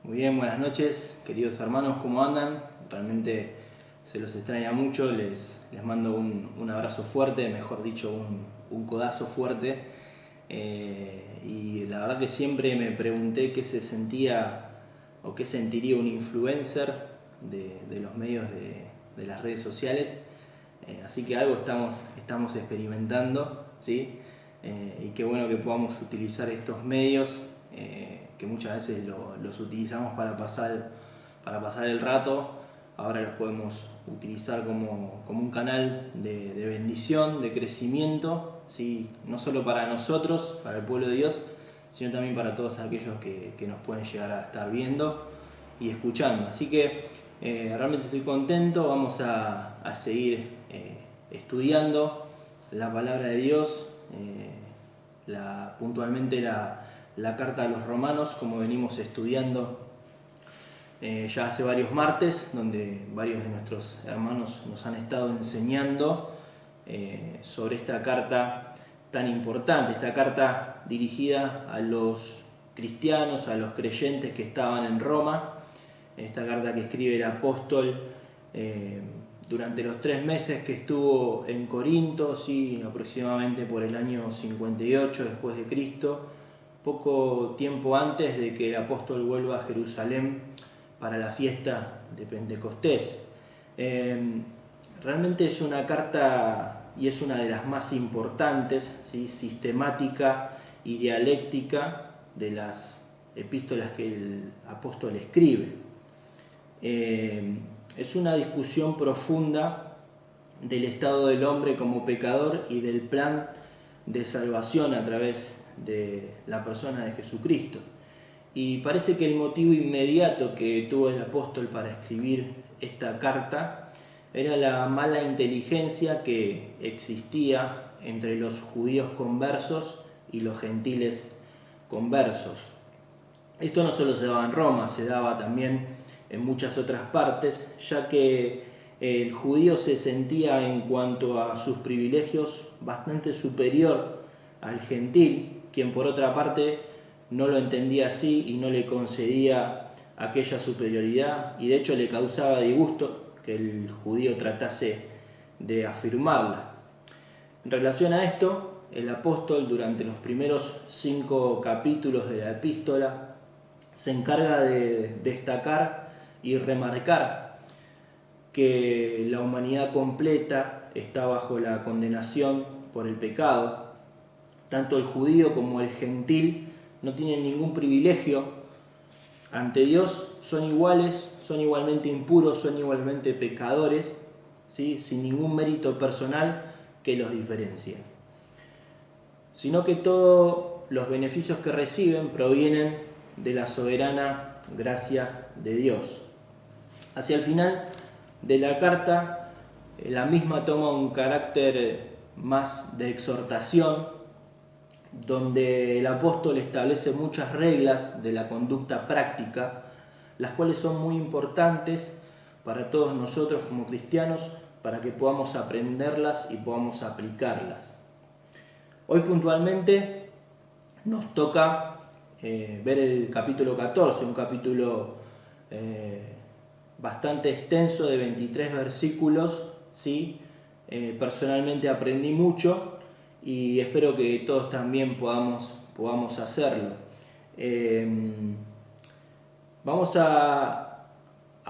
Muy bien, buenas noches, queridos hermanos, ¿cómo andan? Realmente se los extraña mucho, les mando un abrazo fuerte, mejor dicho, un codazo fuerte. Y la verdad que siempre me pregunté qué se sentía o qué sentiría un influencer de los medios de las redes sociales. Así que algo estamos experimentando, ¿sí? Y qué bueno que podamos utilizar estos medios, que muchas veces los utilizamos para pasar el rato. Ahora los podemos utilizar como un canal de bendición, de crecimiento, ¿sí? No solo para nosotros, para el pueblo de Dios, sino también para todos aquellos que nos pueden llegar a estar viendo y escuchando. Así que realmente estoy contento, vamos a seguir estudiando la palabra de Dios, puntualmente la carta a los romanos, como venimos estudiando ya hace varios martes, donde varios de nuestros hermanos nos han estado enseñando sobre esta carta tan importante, esta carta dirigida a los cristianos, a los creyentes que estaban en Roma, esta carta que escribe el apóstol durante los 3 meses que estuvo en Corinto, sí, aproximadamente por el año 58 después de Cristo, poco tiempo antes de que el apóstol vuelva a Jerusalén para la fiesta de Pentecostés. Realmente es una carta y es una de las más importantes, ¿sí? Sistemática y dialéctica de las epístolas que el apóstol escribe. Es una discusión profunda del estado del hombre como pecador y del plan de salvación a través de la persona de Jesucristo. Y parece que el motivo inmediato que tuvo el apóstol para escribir esta carta era la mala inteligencia que existía entre los judíos conversos y los gentiles conversos. Esto no solo se daba en Roma, se daba también en muchas otras partes, ya que el judío se sentía en cuanto a sus privilegios bastante superior al gentil, quien por otra parte no lo entendía así y no le concedía aquella superioridad, y de hecho le causaba disgusto que el judío tratase de afirmarla. En relación a esto, el apóstol durante los primeros 5 capítulos de la epístola se encarga de destacar y remarcar que la humanidad completa está bajo la condenación por el pecado. Tanto el judío como el gentil no tienen ningún privilegio ante Dios, son iguales, son igualmente impuros, son igualmente pecadores, ¿sí? Sin ningún mérito personal que los diferencie, sino que todos los beneficios que reciben provienen de la soberana gracia de Dios. Hacia el final de la carta, la misma toma un carácter más de exhortación, donde el apóstol establece muchas reglas de la conducta práctica, las cuales son muy importantes para todos nosotros como cristianos, para que podamos aprenderlas y podamos aplicarlas. Hoy puntualmente nos toca ver el capítulo 14, un capítulo bastante extenso de 23 versículos, ¿sí? Personalmente aprendí mucho y espero que todos también podamos hacerlo. Vamos a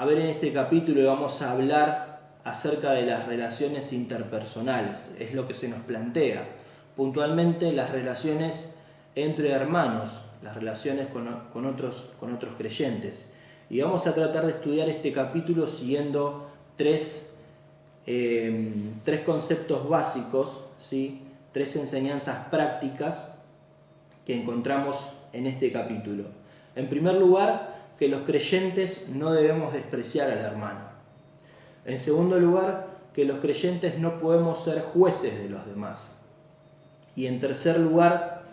ver en este capítulo y vamos a hablar acerca de las relaciones interpersonales, es lo que se nos plantea. Puntualmente las relaciones entre hermanos, las relaciones con otros creyentes. Y vamos a tratar de estudiar este capítulo siguiendo tres conceptos básicos, ¿sí? 3 enseñanzas prácticas que encontramos en este capítulo. En primer lugar, que los creyentes no debemos despreciar al hermano. En segundo lugar, que los creyentes no podemos ser jueces de los demás. Y en tercer lugar,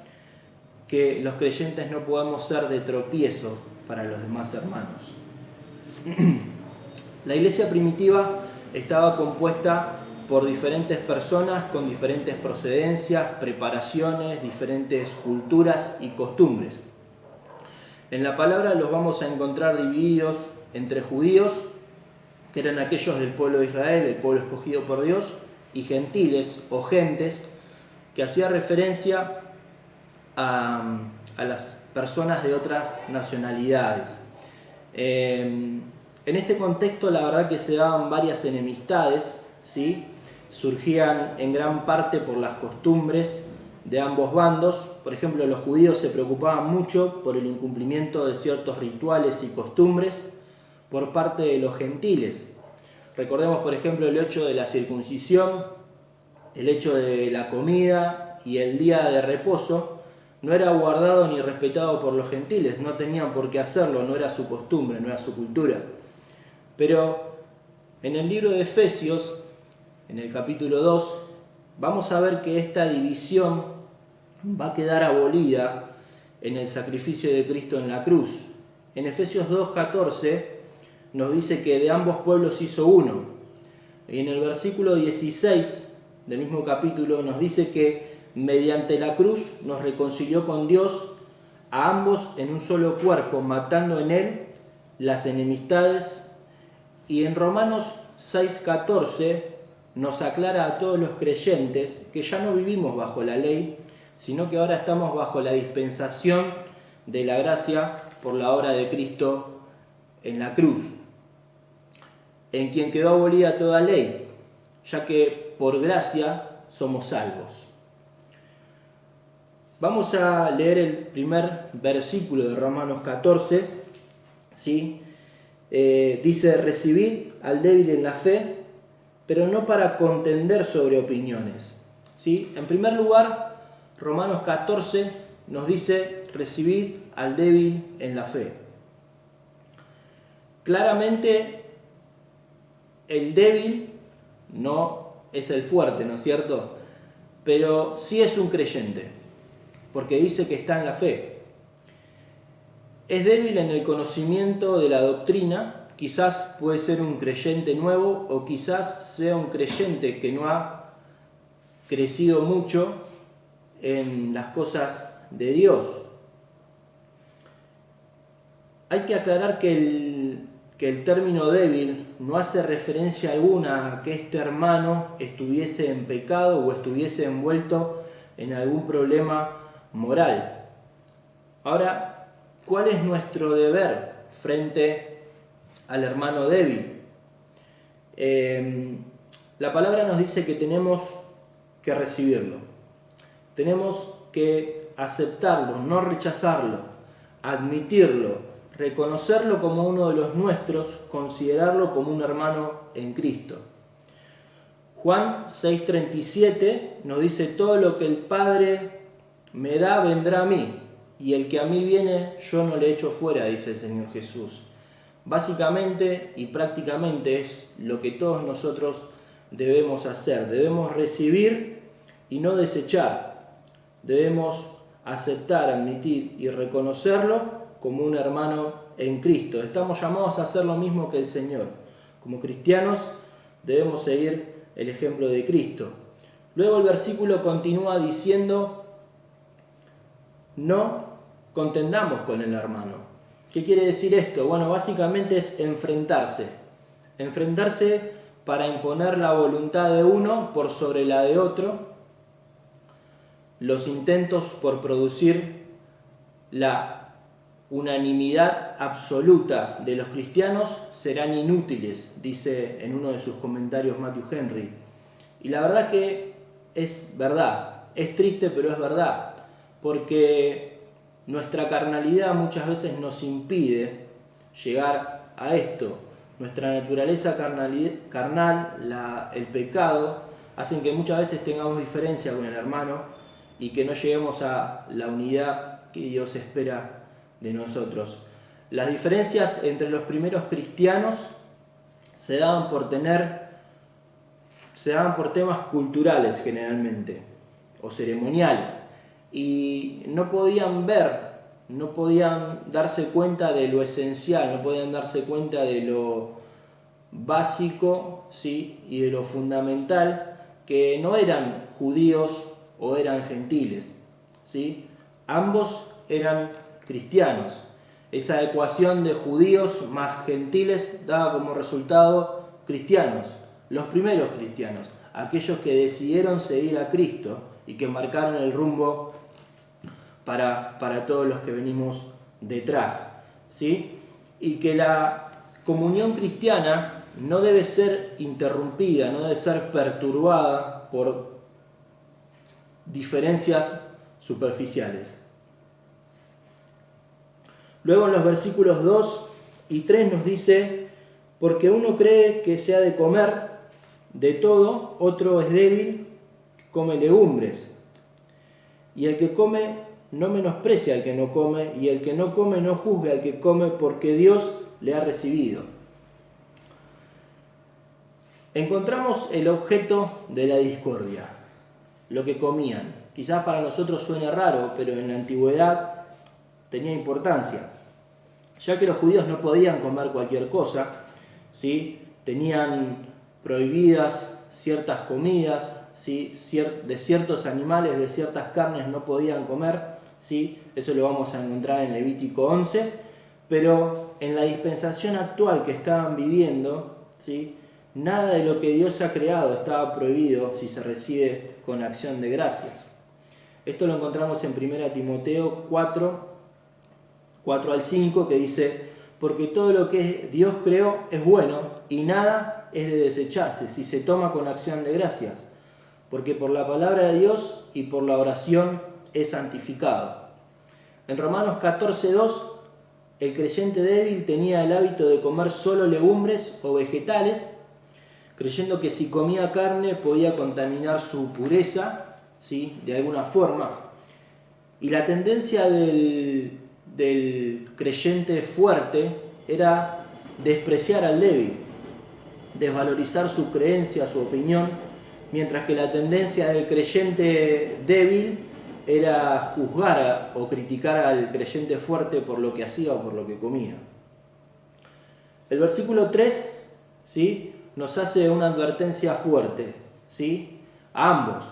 que los creyentes no podemos ser de tropiezo para los demás hermanos. La iglesia primitiva estaba compuesta por diferentes personas con diferentes procedencias, preparaciones, diferentes culturas y costumbres. En la palabra los vamos a encontrar divididos entre judíos, que eran aquellos del pueblo de Israel, el pueblo escogido por Dios, y gentiles o gentes, que hacía referencia a las personas de otras nacionalidades. En este contexto la verdad que se daban varias enemistades, ¿sí? Surgían en gran parte por las costumbres de ambos bandos. Por ejemplo, los judíos se preocupaban mucho por el incumplimiento de ciertos rituales y costumbres por parte de los gentiles. Recordemos, por ejemplo, el hecho de la circuncisión, el hecho de la comida y el día de reposo. No era guardado ni respetado por los gentiles, no tenían por qué hacerlo, no era su costumbre, no era su cultura. Pero en el libro de Efesios, en el capítulo 2, vamos a ver que esta división va a quedar abolida en el sacrificio de Cristo en la cruz. En Efesios 2:14 nos dice que de ambos pueblos hizo uno. Y en el versículo 16 del mismo capítulo nos dice que mediante la cruz nos reconcilió con Dios a ambos en un solo cuerpo, matando en él las enemistades. Y en Romanos 6:14 nos aclara a todos los creyentes que ya no vivimos bajo la ley, sino que ahora estamos bajo la dispensación de la gracia por la obra de Cristo en la cruz, en quien quedó abolida toda ley, ya que por gracia somos salvos. Vamos a leer el primer versículo de Romanos 14, ¿sí? Dice: recibid al débil en la fe, pero no para contender sobre opiniones, ¿sí? En primer lugar, Romanos 14 nos dice: recibid al débil en la fe. Claramente, el débil no es el fuerte, ¿no es cierto? Pero sí es un creyente, porque dice que está en la fe. Es débil en el conocimiento de la doctrina. Quizás puede ser un creyente nuevo o quizás sea un creyente que no ha crecido mucho en las cosas de Dios. Hay que aclarar que el término débil no hace referencia alguna a que este hermano estuviese en pecado o estuviese envuelto en algún problema moral. Ahora, ¿cuál es nuestro deber frente al hermano débil? La palabra nos dice que tenemos que recibirlo, tenemos que aceptarlo, no rechazarlo, admitirlo, reconocerlo como uno de los nuestros, considerarlo como un hermano en Cristo. Juan 6:37 nos dice: todo lo que el Padre me da vendrá a mí, y el que a mí viene yo no le echo fuera, dice el Señor Jesús. Básicamente y prácticamente es lo que todos nosotros debemos hacer. Debemos recibir y no desechar. Debemos aceptar, admitir y reconocerlo como un hermano en Cristo. Estamos llamados a hacer lo mismo que el Señor. Como cristianos debemos seguir el ejemplo de Cristo. Luego el versículo continúa diciendo: no contendamos con el hermano. ¿Qué quiere decir esto? Bueno, básicamente es enfrentarse. Enfrentarse para imponer la voluntad de uno por sobre la de otro. Los intentos por producir la unanimidad absoluta de los cristianos serán inútiles, dice en uno de sus comentarios Matthew Henry. Y la verdad que es verdad, es triste pero es verdad, porque nuestra carnalidad muchas veces nos impide llegar a esto. Nuestra naturaleza carnal, el pecado, hacen que muchas veces tengamos diferencia con el hermano y que no lleguemos a la unidad que Dios espera de nosotros. Las diferencias entre los primeros cristianos se daban por temas culturales generalmente, o ceremoniales, y no podían darse cuenta de lo esencial, no podían darse cuenta de lo básico, ¿sí? Y de lo fundamental, que no eran judíos o eran gentiles, ¿sí? Ambos eran cristianos. Esa ecuación de judíos más gentiles daba como resultado cristianos, los primeros cristianos, aquellos que decidieron seguir a Cristo y que marcaron el rumbo para todos los que venimos detrás, ¿sí? Y que la comunión cristiana no debe ser interrumpida, no debe ser perturbada por diferencias superficiales. Luego en los versículos 2 y 3 nos dice: porque uno cree que se ha de comer de todo, otro es débil, come legumbres. Y el que come no menosprecia al que no come, y el que no come no juzgue al que come, porque Dios le ha recibido. Encontramos el objeto de la discordia, lo que comían. Quizás para nosotros suene raro, pero en la antigüedad tenía importancia, ya que los judíos no podían comer cualquier cosa, ¿sí? Tenían prohibidas ciertas comidas, ¿sí? De ciertos animales, de ciertas carnes no podían comer, ¿sí? Eso lo vamos a encontrar en Levítico 11, pero en la dispensación actual que estaban viviendo, ¿sí? Nada de lo que Dios ha creado estaba prohibido si se recibe con acción de gracias. Esto lo encontramos en 1 Timoteo 4 al 5, que dice: porque todo lo que Dios creó es bueno y nada es de desecharse si se toma con acción de gracias, porque por la palabra de Dios y por la oración es santificado. En Romanos 14:2, el creyente débil tenía el hábito de comer solo legumbres o vegetales, creyendo que si comía carne podía contaminar su pureza, ¿sí? De alguna forma. Y la tendencia del creyente fuerte era despreciar al débil, desvalorizar su creencia, su opinión, mientras que la tendencia del creyente débil era juzgar o criticar al creyente fuerte por lo que hacía o por lo que comía. El versículo 3, ¿sí?, nos hace una advertencia fuerte, ¿sí?, a ambos: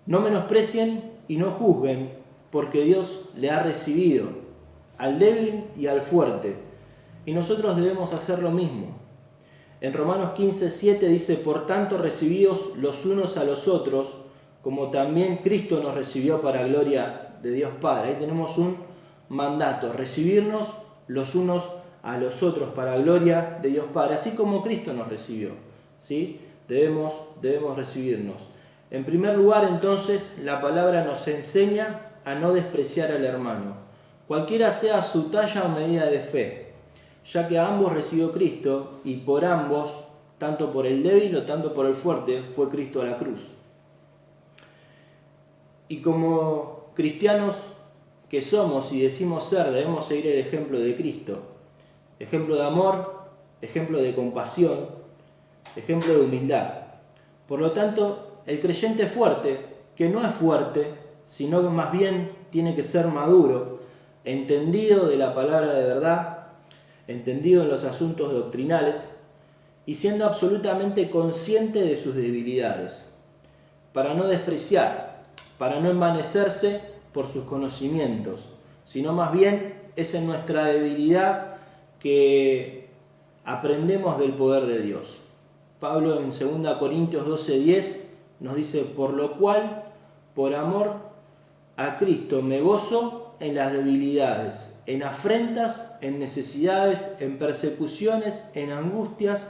no menosprecien y no juzguen, porque Dios le ha recibido al débil y al fuerte, y nosotros debemos hacer lo mismo. En Romanos 15:7 dice: por tanto recibíos los unos a los otros, como también Cristo nos recibió para gloria de Dios Padre. Ahí tenemos un mandato: recibirnos los unos a los otros para gloria de Dios Padre, así como Cristo nos recibió, ¿sí? Debemos recibirnos. En primer lugar, entonces, la palabra nos enseña a no despreciar al hermano, cualquiera sea su talla o medida de fe, ya que a ambos recibió Cristo, y por ambos, tanto por el débil o tanto por el fuerte, fue Cristo a la cruz. Y como cristianos que somos y decimos ser, debemos seguir el ejemplo de Cristo, ejemplo de amor, ejemplo de compasión, ejemplo de humildad. Por lo tanto, el creyente fuerte, que no es fuerte, sino que más bien tiene que ser maduro, entendido de la palabra de verdad, entendido en los asuntos doctrinales y siendo absolutamente consciente de sus debilidades, para no despreciar, para no envanecerse por sus conocimientos, sino más bien es en nuestra debilidad que aprendemos del poder de Dios. Pablo en 2 Corintios 12:10 nos dice: por lo cual, por amor a Cristo, me gozo en las debilidades, en afrentas, en necesidades, en persecuciones, en angustias,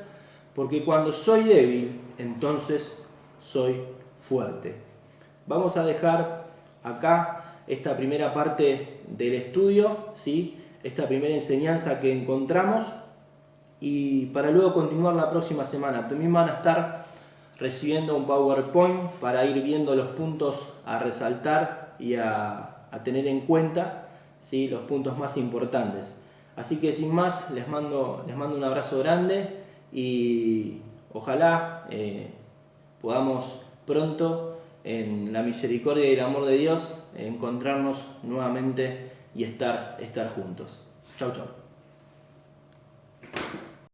porque cuando soy débil, entonces soy fuerte. Vamos a dejar acá esta primera parte del estudio, ¿sí?, esta primera enseñanza que encontramos, y para luego continuar la próxima semana. También van a estar recibiendo un PowerPoint para ir viendo los puntos a resaltar y a tener en cuenta, ¿sí?, los puntos más importantes. Así que sin más, les mando un abrazo grande y ojalá podamos pronto, en la misericordia y el amor de Dios, encontrarnos nuevamente y estar juntos. Chau, chau.